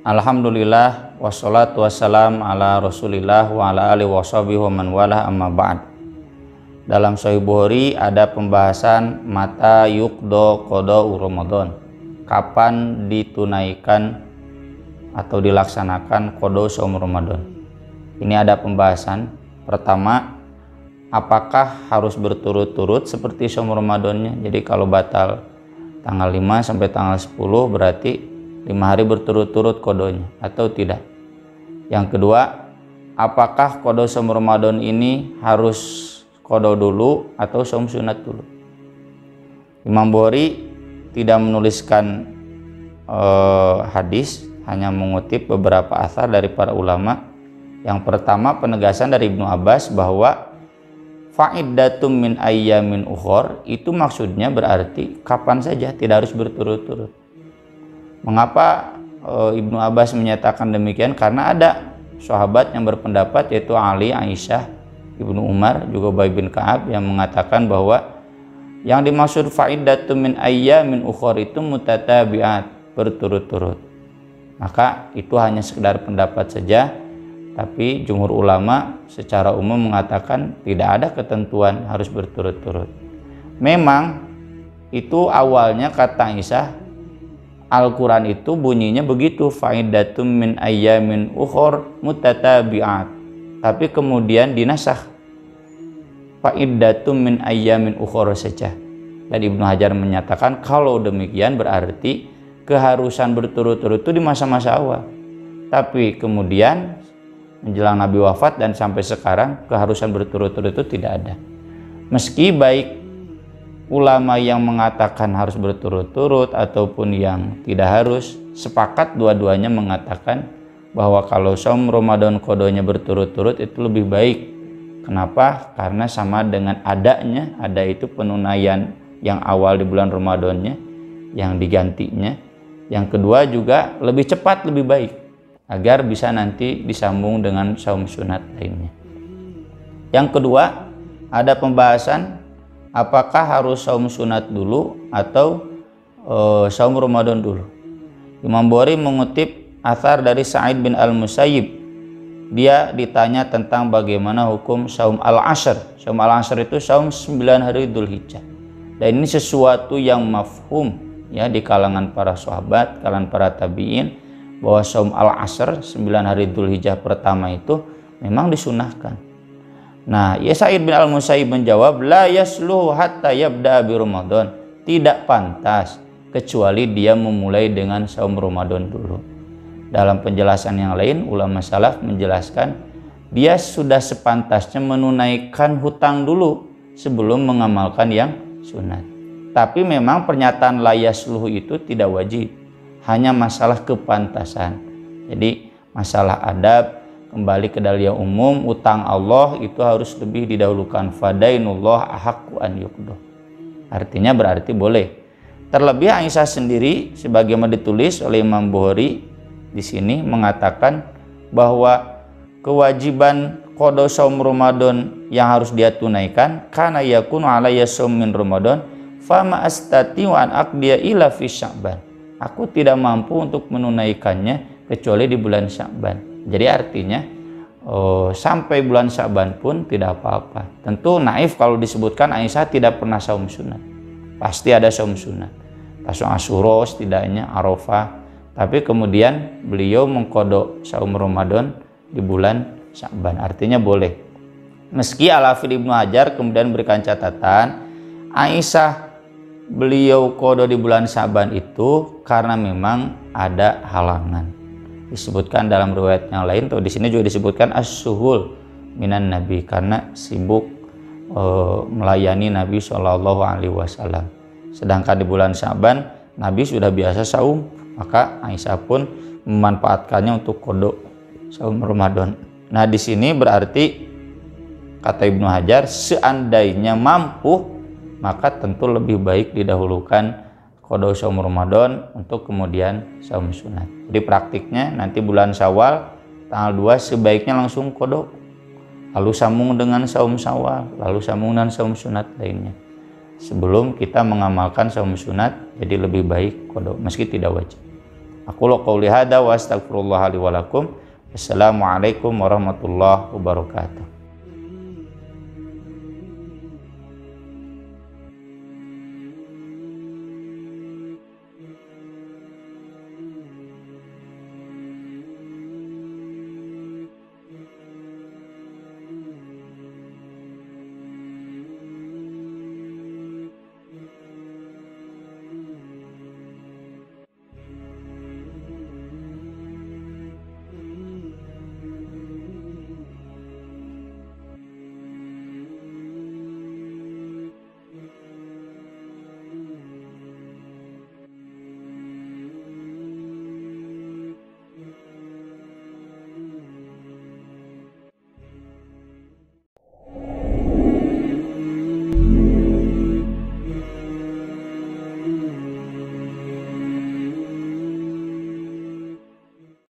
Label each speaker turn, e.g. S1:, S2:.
S1: Alhamdulillah wassalatu wassalam ala Rasulillah wa ala alihi washabihi wa man walah amma ba'd. Dalam Sahih Bukhari ada pembahasan mata yuqdo qada'u Ramadan. Kapan ditunaikan atau dilaksanakan qada saum Ramadan. Ini ada pembahasan. Pertama, apakah harus berturut-turut seperti saum Ramadannya? Jadi kalau batal tanggal 5 sampai tanggal 10 berarti 5 hari berturut-turut kodonya atau tidak. Yang kedua, apakah kodo saum Ramadan ini harus kodo dulu atau saum sunat dulu? Imam Bukhari tidak menuliskan hadis, hanya mengutip beberapa asar dari para ulama. Yang pertama, penegasan dari Ibnu Abbas bahwa fa'iddatum min ayyamin ukhor itu maksudnya berarti kapan saja, tidak harus berturut-turut. Mengapa Ibnu Abbas menyatakan demikian? Karena ada sahabat yang berpendapat, yaitu Ali, Aisyah, Ibnu Umar, juga Ubay bin Ka'ab, yang mengatakan bahwa yang dimaksud fa'iddatum min ayyamin ukhor itu mutatabi'at, berturut-turut. Maka itu hanya sekedar pendapat saja, tapi jumhur ulama secara umum mengatakan tidak ada ketentuan harus berturut-turut. Memang itu awalnya kata Aisyah, Al-Quran itu bunyinya begitu, fa'iddatum min ayyamin ukhor mutatabi'at, tapi kemudian dinasakh fa'iddatum min ayyamin ukhor saja. Dan Ibnu Hajar menyatakan kalau demikian berarti keharusan berturut-turut itu di masa-masa awal, tapi kemudian menjelang Nabi wafat dan sampai sekarang keharusan berturut-turut itu tidak ada. Meski baik ulama yang mengatakan harus berturut-turut ataupun yang tidak harus, sepakat dua-duanya mengatakan bahwa kalau saum Ramadan kodonya berturut-turut itu lebih baik. Kenapa? Karena sama dengan adanya, ada itu penunaian yang awal di bulan Ramadannya, yang digantinya. Yang kedua juga lebih cepat, lebih baik, agar bisa nanti disambung dengan saum sunat lainnya. Yang kedua, ada pembahasan apakah harus saum sunat dulu atau saum Ramadan dulu. Imam Bukhari mengutip athar dari Sa'id bin Al-Musayyib. Dia ditanya tentang bagaimana hukum saum al-ashr. Saum al-ashr itu saum 9 hari Dzulhijjah. Dan ini sesuatu yang mafhum ya di kalangan para sahabat, kalangan para tabi'in, bahwa saum al-ashr 9 hari Dzulhijjah pertama itu memang disunahkan. Nah, ya Sa'id bin Al-Musayyib menjawab, la yasluhu hatta yabda bi Ramadan. Tidak pantas kecuali dia memulai dengan saum Ramadan dulu. Dalam penjelasan yang lain, ulama salaf menjelaskan dia sudah sepantasnya menunaikan hutang dulu sebelum mengamalkan yang sunat. Tapi memang pernyataan la yasluhu itu tidak wajib, hanya masalah kepantasan. Jadi masalah adab, kembali ke dalil yang umum, utang Allah itu harus lebih didahulukan. Fadainullah ahaqqu an yuqda. Artinya berarti boleh. Terlebih Aisyah sendiri sebagaimana ditulis oleh Imam Bukhari di sini mengatakan bahwa kewajiban qada saum Ramadan yang harus dia tunaikan kana yakunu alayya saum min Ramadan fama astati wa an aqdiya ila fi Sya'ban. Aku tidak mampu untuk menunaikannya kecuali di bulan Sya'ban. Jadi artinya sampai bulan Sya'ban pun tidak apa-apa. Tentu naif kalau disebutkan Aisyah tidak pernah saum sunat. Pasti ada saum sunat. Tasuk Asyura setidaknya, Arafah. Tapi kemudian beliau mengkodok saum Ramadan di bulan Sya'ban. Artinya boleh. Meski Al-Hafidz Ibnu Hajar kemudian berikan catatan, Aisyah beliau kodok di bulan Sya'ban itu karena memang ada halangan. Disebutkan dalam riwayat yang lain, atau di sini juga disebutkan as-suhul minan nabi, karena sibuk melayani Nabi SAW. Sedangkan di bulan Sya'ban Nabi sudah biasa saum, maka Aisyah pun memanfaatkannya untuk kodok saum Ramadan. Nah di sini berarti kata Ibnu Hajar, seandainya mampu maka tentu lebih baik didahulukan qada saum Ramadan untuk kemudian saum sunat. Jadi praktiknya nanti bulan Syawal tanggal 2 sebaiknya langsung qada, lalu sambung dengan saum Syawal, lalu sambung dengan saum sunat lainnya. Sebelum kita mengamalkan saum sunat, jadi lebih baik qada meski tidak wajib. Aku qouli hada wa astaghfirullah li wa lakum. Assalamualaikum warahmatullahi wabarakatuh.